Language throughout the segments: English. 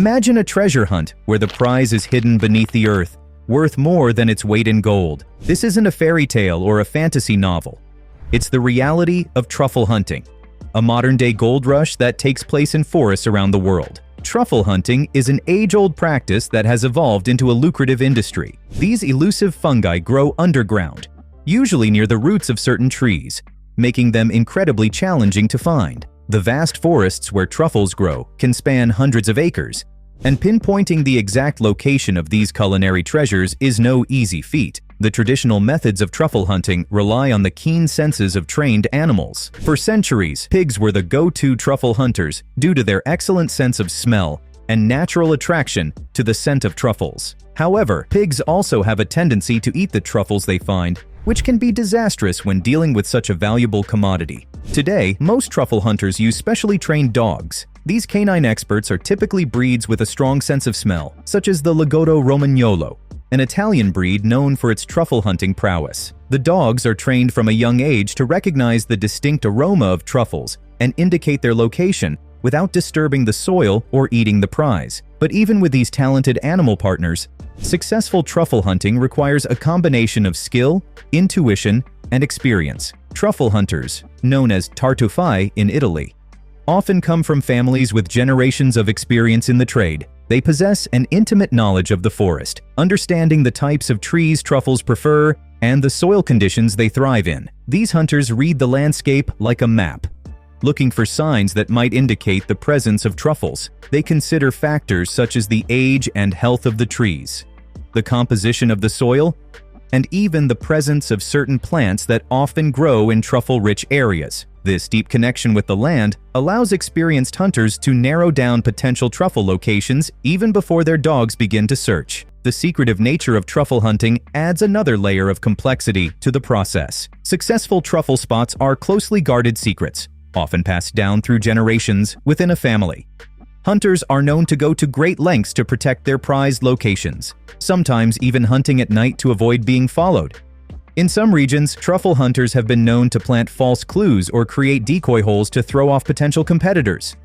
Imagine a treasure hunt where the prize is hidden beneath the earth, worth more than its weight in gold. This isn't a fairy tale or a fantasy novel. It's the reality of truffle hunting, a modern-day gold rush that takes place in forests around the world. Truffle hunting is an age-old practice that has evolved into a lucrative industry. These elusive fungi grow underground, usually near the roots of certain trees, making them incredibly challenging to find. The vast forests where truffles grow can span hundreds of acres, and pinpointing the exact location of these culinary treasures is no easy feat. The traditional methods of truffle hunting rely on the keen senses of trained animals. For centuries, pigs were the go-to truffle hunters due to their excellent sense of smell and natural attraction to the scent of truffles. However, pigs also have a tendency to eat the truffles they find, which can be disastrous when dealing with such a valuable commodity. Today, most truffle hunters use specially trained dogs. These canine experts are typically breeds with a strong sense of smell, such as the Lagotto Romagnolo, an Italian breed known for its truffle hunting prowess. The dogs are trained from a young age to recognize the distinct aroma of truffles and indicate their location without disturbing the soil or eating the prize. But even with these talented animal partners, successful truffle hunting requires a combination of skill, intuition, and experience. Truffle hunters, known as tartufi in Italy, often come from families with generations of experience in the trade. They possess an intimate knowledge of the forest, understanding the types of trees truffles prefer and the soil conditions they thrive in. These hunters read the landscape like a map, looking for signs that might indicate the presence of truffles. They consider factors such as the age and health of the trees, the composition of the soil, and even the presence of certain plants that often grow in truffle-rich areas. This deep connection with the land allows experienced hunters to narrow down potential truffle locations even before their dogs begin to search. The secretive nature of truffle hunting adds another layer of complexity to the process. Successful truffle spots are closely guarded secrets, often passed down through generations within a family. Hunters are known to go to great lengths to protect their prized locations, sometimes even hunting at night to avoid being followed. In some regions, truffle hunters have been known to plant false clues or create decoy holes to throw off potential competitors.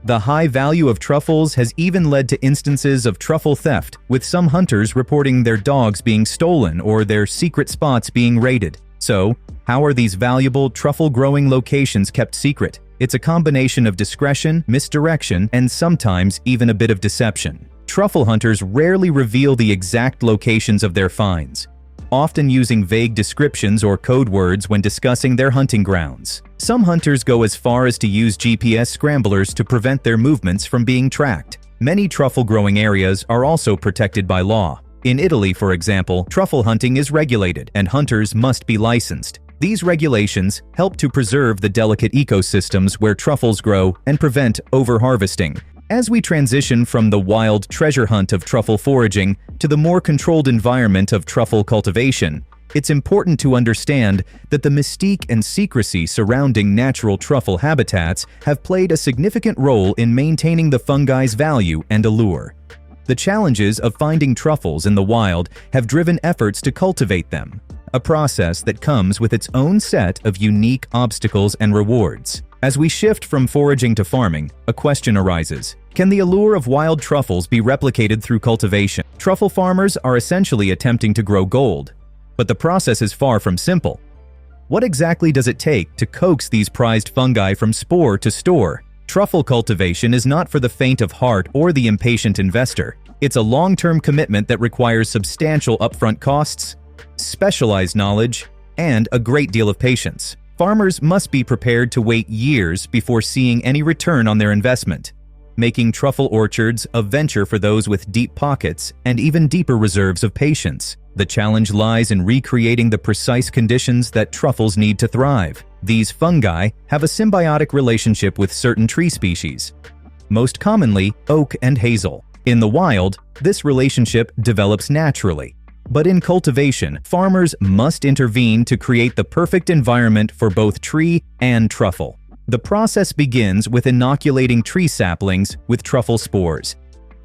The high value of truffles has even led to instances of truffle theft, with some hunters reporting their dogs being stolen or their secret spots being raided. So, how are these valuable truffle-growing locations kept secret? It's a combination of discretion, misdirection, and sometimes even a bit of deception. Truffle hunters rarely reveal the exact locations of their finds, often using vague descriptions or code words when discussing their hunting grounds. Some hunters go as far as to use GPS scramblers to prevent their movements from being tracked. Many truffle-growing areas are also protected by law. In Italy, for example, truffle hunting is regulated and hunters must be licensed. These regulations help to preserve the delicate ecosystems where truffles grow and prevent overharvesting. As we transition from the wild treasure hunt of truffle foraging to the more controlled environment of truffle cultivation, it's important to understand that the mystique and secrecy surrounding natural truffle habitats have played a significant role in maintaining the fungi's value and allure. The challenges of finding truffles in the wild have driven efforts to cultivate them, a process that comes with its own set of unique obstacles and rewards. As we shift from foraging to farming, a question arises. Can the allure of wild truffles be replicated through cultivation? Truffle farmers are essentially attempting to grow gold, but the process is far from simple. What exactly does it take to coax these prized fungi from spore to store? Truffle cultivation is not for the faint of heart or the impatient investor. It's a long-term commitment that requires substantial upfront costs, specialized knowledge, and a great deal of patience. Farmers must be prepared to wait years before seeing any return on their investment, making truffle orchards a venture for those with deep pockets and even deeper reserves of patience. The challenge lies in recreating the precise conditions that truffles need to thrive. These fungi have a symbiotic relationship with certain tree species, most commonly oak and hazel. In the wild, this relationship develops naturally. But in cultivation, farmers must intervene to create the perfect environment for both tree and truffle. The process begins with inoculating tree saplings with truffle spores.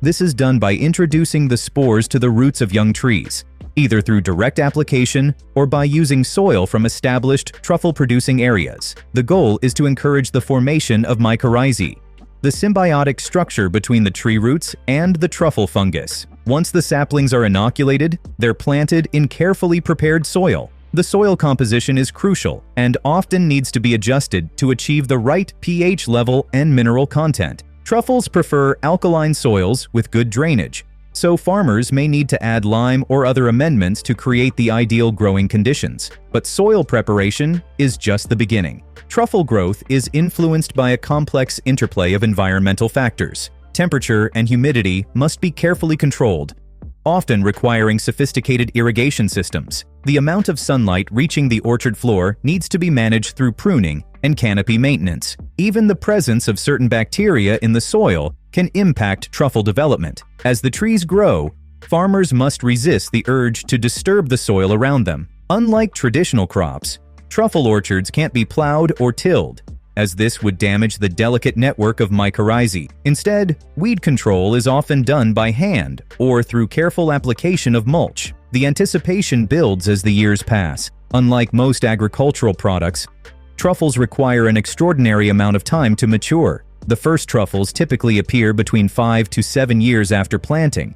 This is done by introducing the spores to the roots of young trees, either through direct application or by using soil from established truffle-producing areas. The goal is to encourage the formation of mycorrhizae, the symbiotic structure between the tree roots and the truffle fungus. Once the saplings are inoculated, they're planted in carefully prepared soil. The soil composition is crucial and often needs to be adjusted to achieve the right pH level and mineral content. Truffles prefer alkaline soils with good drainage, so farmers may need to add lime or other amendments to create the ideal growing conditions. But soil preparation is just the beginning. Truffle growth is influenced by a complex interplay of environmental factors. Temperature and humidity must be carefully controlled, often requiring sophisticated irrigation systems. The amount of sunlight reaching the orchard floor needs to be managed through pruning and canopy maintenance. Even the presence of certain bacteria in the soil can impact truffle development. As the trees grow, farmers must resist the urge to disturb the soil around them. Unlike traditional crops, truffle orchards can't be plowed or tilled, as this would damage the delicate network of mycorrhizae. Instead, weed control is often done by hand or through careful application of mulch. The anticipation builds as the years pass. Unlike most agricultural products, truffles require an extraordinary amount of time to mature. The first truffles typically appear between 5 to 7 years after planting,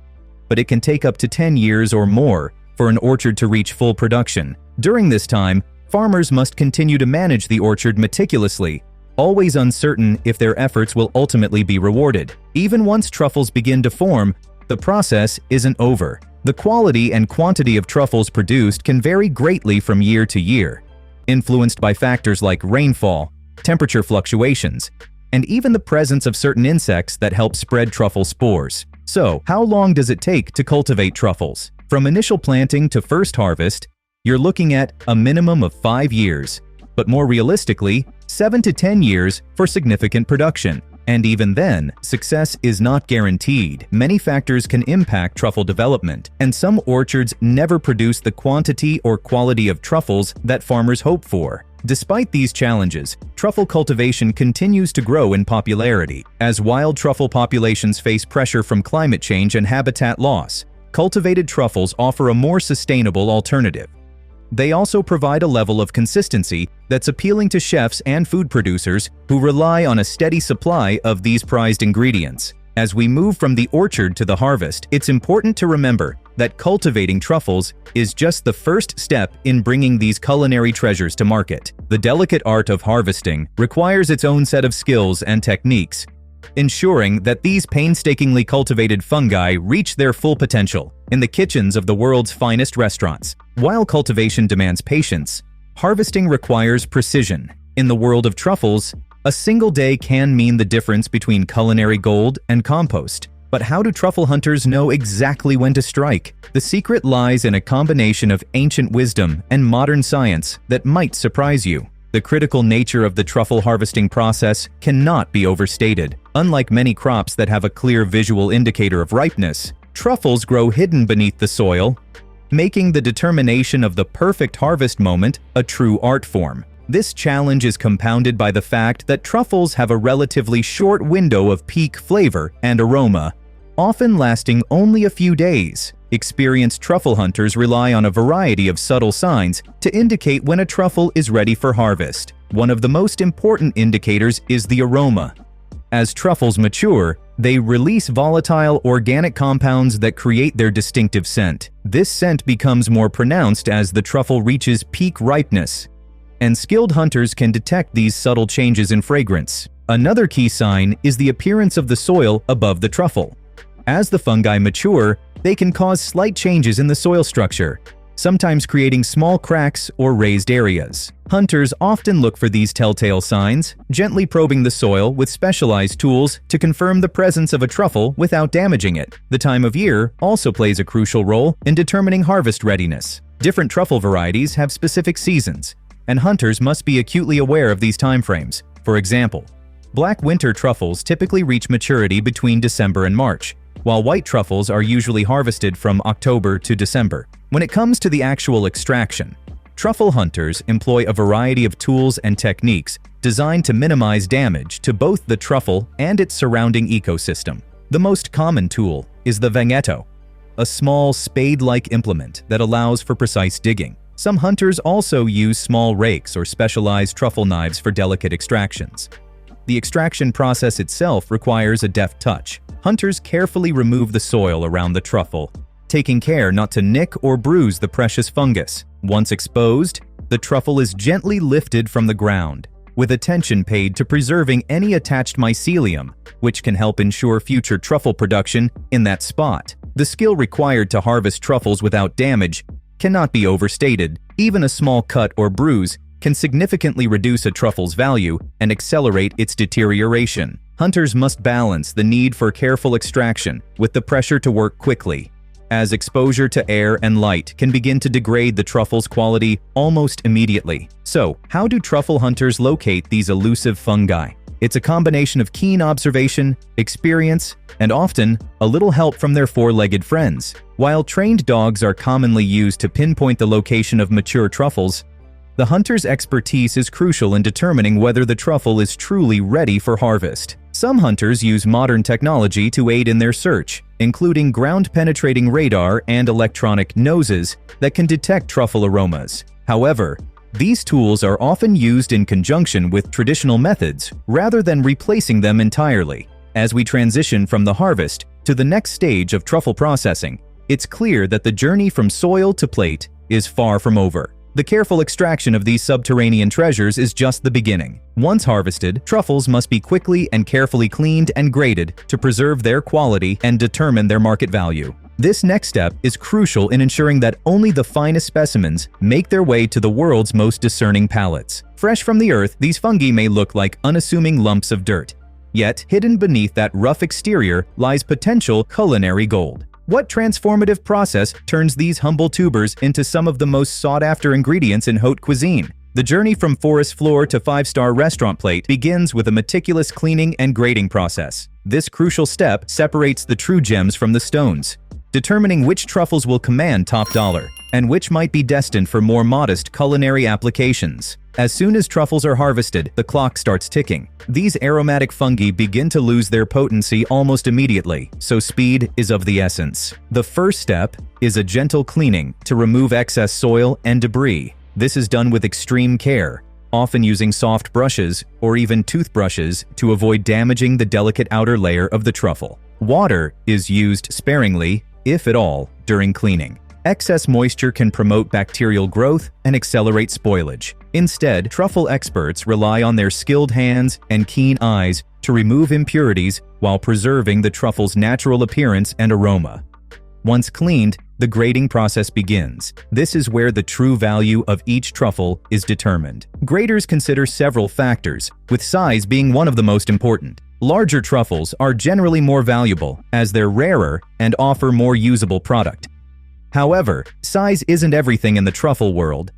but it can take up to 10 years or more for an orchard to reach full production. During this time, farmers must continue to manage the orchard meticulously, always uncertain if their efforts will ultimately be rewarded. Even once truffles begin to form, the process isn't over. The quality and quantity of truffles produced can vary greatly from year to year, influenced by factors like rainfall, temperature fluctuations, and even the presence of certain insects that help spread truffle spores. So, how long does it take to cultivate truffles? From initial planting to first harvest, you're looking at a minimum of 5 years, but more realistically, 7 to 10 years for significant production. And even then, success is not guaranteed. Many factors can impact truffle development, and some orchards never produce the quantity or quality of truffles that farmers hope for. Despite these challenges, truffle cultivation continues to grow in popularity. As wild truffle populations face pressure from climate change and habitat loss, cultivated truffles offer a more sustainable alternative. They also provide a level of consistency that's appealing to chefs and food producers who rely on a steady supply of these prized ingredients. As we move from the orchard to the harvest, it's important to remember that cultivating truffles is just the first step in bringing these culinary treasures to market. The delicate art of harvesting requires its own set of skills and techniques, ensuring that these painstakingly cultivated fungi reach their full potential in the kitchens of the world's finest restaurants. While cultivation demands patience, harvesting requires precision. In the world of truffles, a single day can mean the difference between culinary gold and compost. But how do truffle hunters know exactly when to strike? The secret lies in a combination of ancient wisdom and modern science that might surprise you. The critical nature of the truffle harvesting process cannot be overstated. Unlike many crops that have a clear visual indicator of ripeness, truffles grow hidden beneath the soil, making the determination of the perfect harvest moment a true art form. This challenge is compounded by the fact that truffles have a relatively short window of peak flavor and aroma, often lasting only a few days. Experienced truffle hunters rely on a variety of subtle signs to indicate when a truffle is ready for harvest. One of the most important indicators is the aroma. As truffles mature, they release volatile organic compounds that create their distinctive scent. This scent becomes more pronounced as the truffle reaches peak ripeness, and skilled hunters can detect these subtle changes in fragrance. Another key sign is the appearance of the soil above the truffle. As the fungi mature, they can cause slight changes in the soil structure, sometimes creating small cracks or raised areas. Hunters often look for these telltale signs, gently probing the soil with specialized tools to confirm the presence of a truffle without damaging it. The time of year also plays a crucial role in determining harvest readiness. Different truffle varieties have specific seasons, and hunters must be acutely aware of these timeframes. For example, black winter truffles typically reach maturity between December and March, while white truffles are usually harvested from October to December. When it comes to the actual extraction, truffle hunters employ a variety of tools and techniques designed to minimize damage to both the truffle and its surrounding ecosystem. The most common tool is the vanghetto, a small spade-like implement that allows for precise digging. Some hunters also use small rakes or specialized truffle knives for delicate extractions. The extraction process itself requires a deft touch. Hunters carefully remove the soil around the truffle, taking care not to nick or bruise the precious fungus. Once exposed, the truffle is gently lifted from the ground, with attention paid to preserving any attached mycelium, which can help ensure future truffle production in that spot. The skill required to harvest truffles without damage cannot be overstated. Even a small cut or bruise can significantly reduce a truffle's value and accelerate its deterioration. Hunters must balance the need for careful extraction with the pressure to work quickly, as exposure to air and light can begin to degrade the truffle's quality almost immediately. So, how do truffle hunters locate these elusive fungi? It's a combination of keen observation, experience, and often a little help from their four-legged friends. While trained dogs are commonly used to pinpoint the location of mature truffles, the hunter's expertise is crucial in determining whether the truffle is truly ready for harvest. Some hunters use modern technology to aid in their search, including ground-penetrating radar and electronic noses that can detect truffle aromas. However, these tools are often used in conjunction with traditional methods rather than replacing them entirely. As we transition from the harvest to the next stage of truffle processing, it's clear that the journey from soil to plate is far from over. The careful extraction of these subterranean treasures is just the beginning. Once harvested, truffles must be quickly and carefully cleaned and graded to preserve their quality and determine their market value. This next step is crucial in ensuring that only the finest specimens make their way to the world's most discerning palates. Fresh from the earth, these fungi may look like unassuming lumps of dirt. Yet, hidden beneath that rough exterior lies potential culinary gold. What transformative process turns these humble tubers into some of the most sought-after ingredients in haute cuisine? The journey from forest floor to five-star restaurant plate begins with a meticulous cleaning and grading process. This crucial step separates the true gems from the stones, determining which truffles will command top dollar and which might be destined for more modest culinary applications. As soon as truffles are harvested, the clock starts ticking. These aromatic fungi begin to lose their potency almost immediately, so speed is of the essence. The first step is a gentle cleaning to remove excess soil and debris. This is done with extreme care, often using soft brushes or even toothbrushes to avoid damaging the delicate outer layer of the truffle. Water is used sparingly, if at all, during cleaning. Excess moisture can promote bacterial growth and accelerate spoilage. Instead, truffle experts rely on their skilled hands and keen eyes to remove impurities while preserving the truffle's natural appearance and aroma. Once cleaned, the grading process begins. This is where the true value of each truffle is determined. Graders consider several factors, with size being one of the most important. Larger truffles are generally more valuable as they're rarer and offer more usable product. However, size isn't everything in the truffle world.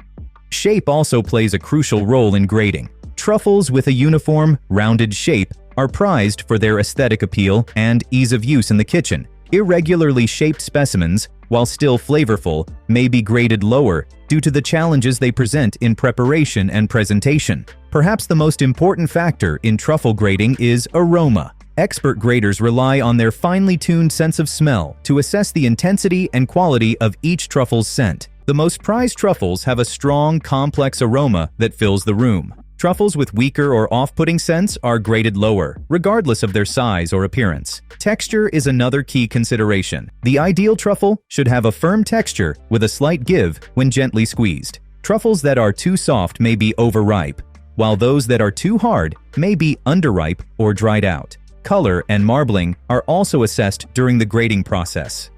Shape also plays a crucial role in grading. Truffles with a uniform, rounded shape are prized for their aesthetic appeal and ease of use in the kitchen. Irregularly shaped specimens, while still flavorful, may be graded lower due to the challenges they present in preparation and presentation. Perhaps the most important factor in truffle grading is aroma. Expert graders rely on their finely tuned sense of smell to assess the intensity and quality of each truffle's scent. The most prized truffles have a strong, complex aroma that fills the room. Truffles with weaker or off-putting scents are graded lower, regardless of their size or appearance. Texture is another key consideration. The ideal truffle should have a firm texture with a slight give when gently squeezed. Truffles that are too soft may be overripe, while those that are too hard may be underripe or dried out. Color and marbling are also assessed during the grading process.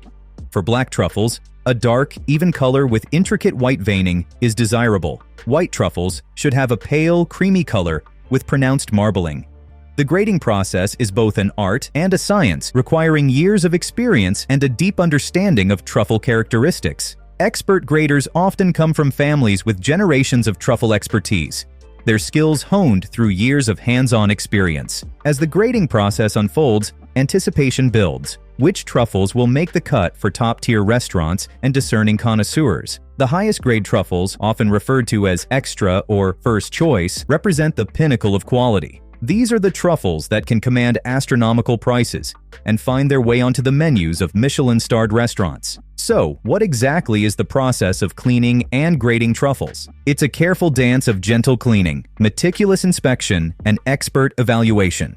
For black truffles, a dark, even color with intricate white veining is desirable. White truffles should have a pale, creamy color with pronounced marbling. The grading process is both an art and a science, requiring years of experience and a deep understanding of truffle characteristics. Expert graders often come from families with generations of truffle expertise, their skills honed through years of hands-on experience. As the grading process unfolds, anticipation builds. Which truffles will make the cut for top-tier restaurants and discerning connoisseurs? The highest grade truffles, often referred to as extra or first choice, represent the pinnacle of quality. These are the truffles that can command astronomical prices and find their way onto the menus of Michelin-starred restaurants. So, what exactly is the process of cleaning and grading truffles? It's a careful dance of gentle cleaning, meticulous inspection, and expert evaluation.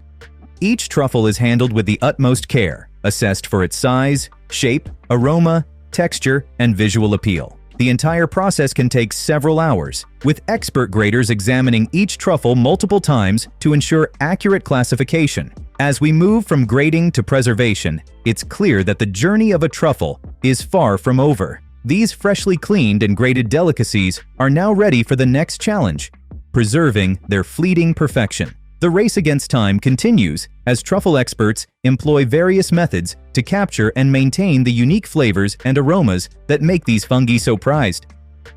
Each truffle is handled with the utmost care, assessed for its size, shape, aroma, texture, and visual appeal. The entire process can take several hours, with expert graders examining each truffle multiple times to ensure accurate classification. As we move from grading to preservation, it's clear that the journey of a truffle is far from over. These freshly cleaned and graded delicacies are now ready for the next challenge, preserving their fleeting perfection. The race against time continues as truffle experts employ various methods to capture and maintain the unique flavors and aromas that make these fungi so prized.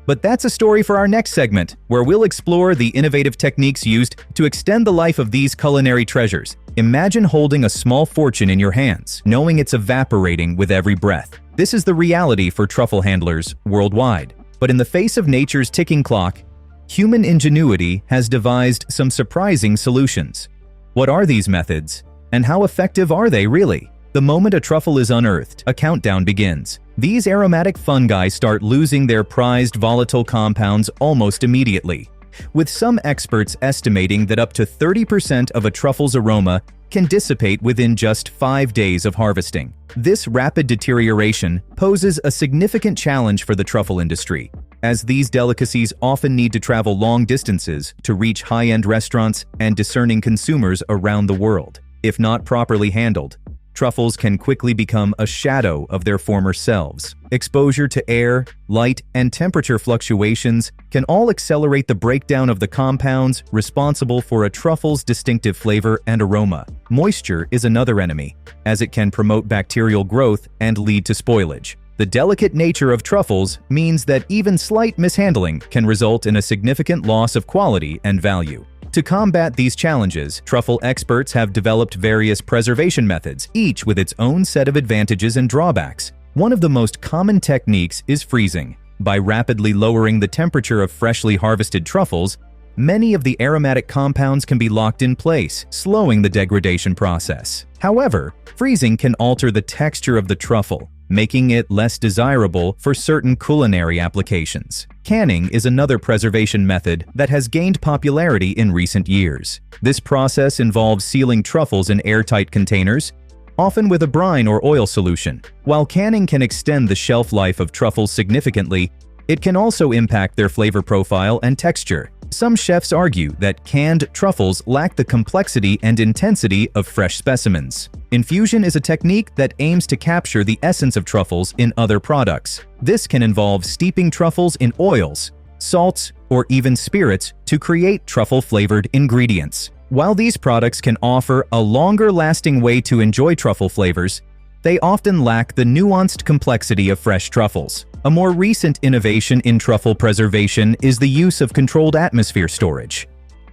But that's a story for our next segment, where we'll explore the innovative techniques used to extend the life of these culinary treasures. Imagine holding a small fortune in your hands, knowing it's evaporating with every breath. This is the reality for truffle handlers worldwide. But in the face of nature's ticking clock, human ingenuity has devised some surprising solutions. What are these methods, and how effective are they really? The moment a truffle is unearthed, a countdown begins. These aromatic fungi start losing their prized volatile compounds almost immediately, with some experts estimating that up to 30% of a truffle's aroma can dissipate within just 5 days of harvesting. This rapid deterioration poses a significant challenge for the truffle industry, as these delicacies often need to travel long distances to reach high-end restaurants and discerning consumers around the world. If not properly handled, truffles can quickly become a shadow of their former selves. Exposure to air, light, and temperature fluctuations can all accelerate the breakdown of the compounds responsible for a truffle's distinctive flavor and aroma. Moisture is another enemy, as it can promote bacterial growth and lead to spoilage. The delicate nature of truffles means that even slight mishandling can result in a significant loss of quality and value. To combat these challenges, truffle experts have developed various preservation methods, each with its own set of advantages and drawbacks. One of the most common techniques is freezing. By rapidly lowering the temperature of freshly harvested truffles, many of the aromatic compounds can be locked in place, slowing the degradation process. However, freezing can alter the texture of the truffle, making it less desirable for certain culinary applications. Canning is another preservation method that has gained popularity in recent years. This process involves sealing truffles in airtight containers, often with a brine or oil solution. While canning can extend the shelf life of truffles significantly, it can also impact their flavor profile and texture. Some chefs argue that canned truffles lack the complexity and intensity of fresh specimens. Infusion is a technique that aims to capture the essence of truffles in other products. This can involve steeping truffles in oils, salts, or even spirits to create truffle-flavored ingredients. While these products can offer a longer-lasting way to enjoy truffle flavors, they often lack the nuanced complexity of fresh truffles. A more recent innovation in truffle preservation is the use of controlled atmosphere storage.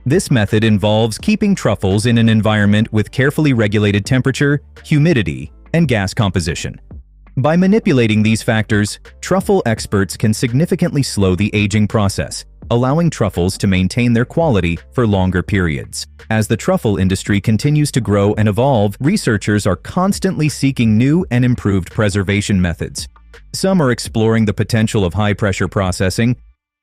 This method involves keeping truffles in an environment with carefully regulated temperature, humidity, and gas composition. By manipulating these factors, truffle experts can significantly slow the aging process, allowing truffles to maintain their quality for longer periods. As the truffle industry continues to grow and evolve, researchers are constantly seeking new and improved preservation methods. Some are exploring the potential of high-pressure processing,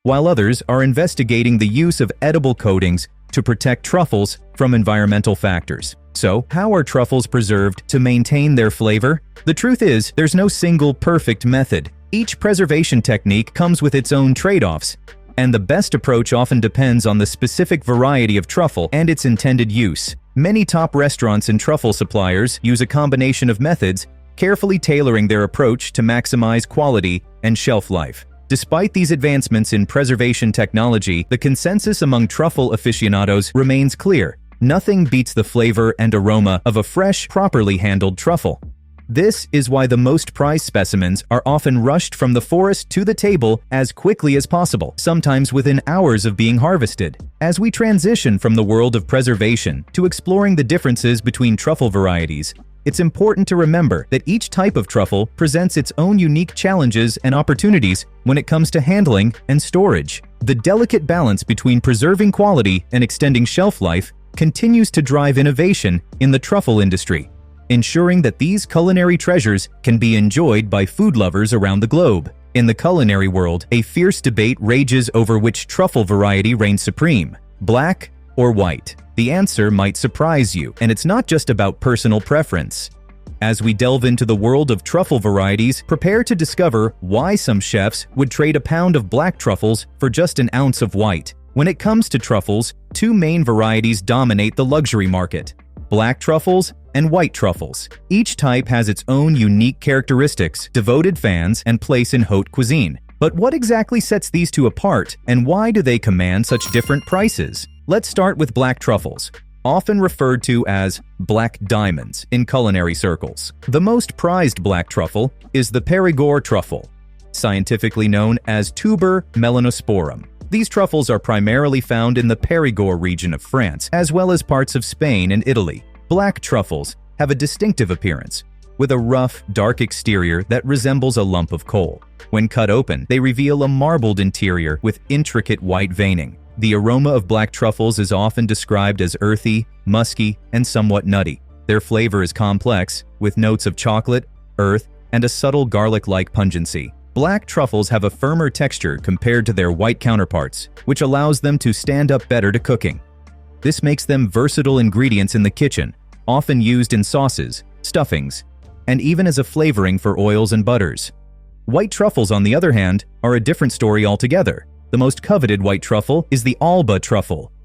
while others are investigating the use of edible coatings to protect truffles from environmental factors. So, how are truffles preserved to maintain their flavor? The truth is, there's no single perfect method. Each preservation technique comes with its own trade-offs, and the best approach often depends on the specific variety of truffle and its intended use. Many top restaurants and truffle suppliers use a combination of methods, carefully tailoring their approach to maximize quality and shelf life. Despite these advancements in preservation technology, the consensus among truffle aficionados remains clear. Nothing beats the flavor and aroma of a fresh, properly handled truffle. This is why the most prized specimens are often rushed from the forest to the table as quickly as possible, sometimes within hours of being harvested. As we transition from the world of preservation to exploring the differences between truffle varieties, it's important to remember that each type of truffle presents its own unique challenges and opportunities when it comes to handling and storage. The delicate balance between preserving quality and extending shelf life continues to drive innovation in the truffle industry. ensuring that these culinary treasures can be enjoyed by food lovers around the globe. In the culinary world, a fierce debate rages over which truffle variety reigns supreme, black or white. The answer might surprise you, and it's not just about personal preference. As we delve into the world of truffle varieties, prepare to discover why some chefs would trade a pound of black truffles for just an ounce of white. When it comes to truffles, two main varieties dominate the luxury market: black truffles and white truffles. Each type has its own unique characteristics, devoted fans, and place in haute cuisine. But what exactly sets these two apart, and why do they command such different prices? Let's start with black truffles, often referred to as black diamonds in culinary circles. The most prized black truffle is the Périgord truffle, scientifically known as Tuber melanosporum. These truffles are primarily found in the Périgord region of France, as well as parts of Spain and Italy. Black truffles have a distinctive appearance, with a rough, dark exterior that resembles a lump of coal. When cut open, they reveal a marbled interior with intricate white veining. The aroma of black truffles is often described as earthy, musky, and somewhat nutty. Their flavor is complex, with notes of chocolate, earth, and a subtle garlic-like pungency. Black truffles have a firmer texture compared to their white counterparts, which allows them to stand up better to cooking. This makes them versatile ingredients in the kitchen, often used in sauces, stuffings, and even as a flavoring for oils and butters. White truffles, on the other hand, are a different story altogether. The most coveted white truffle is the Alba truffle,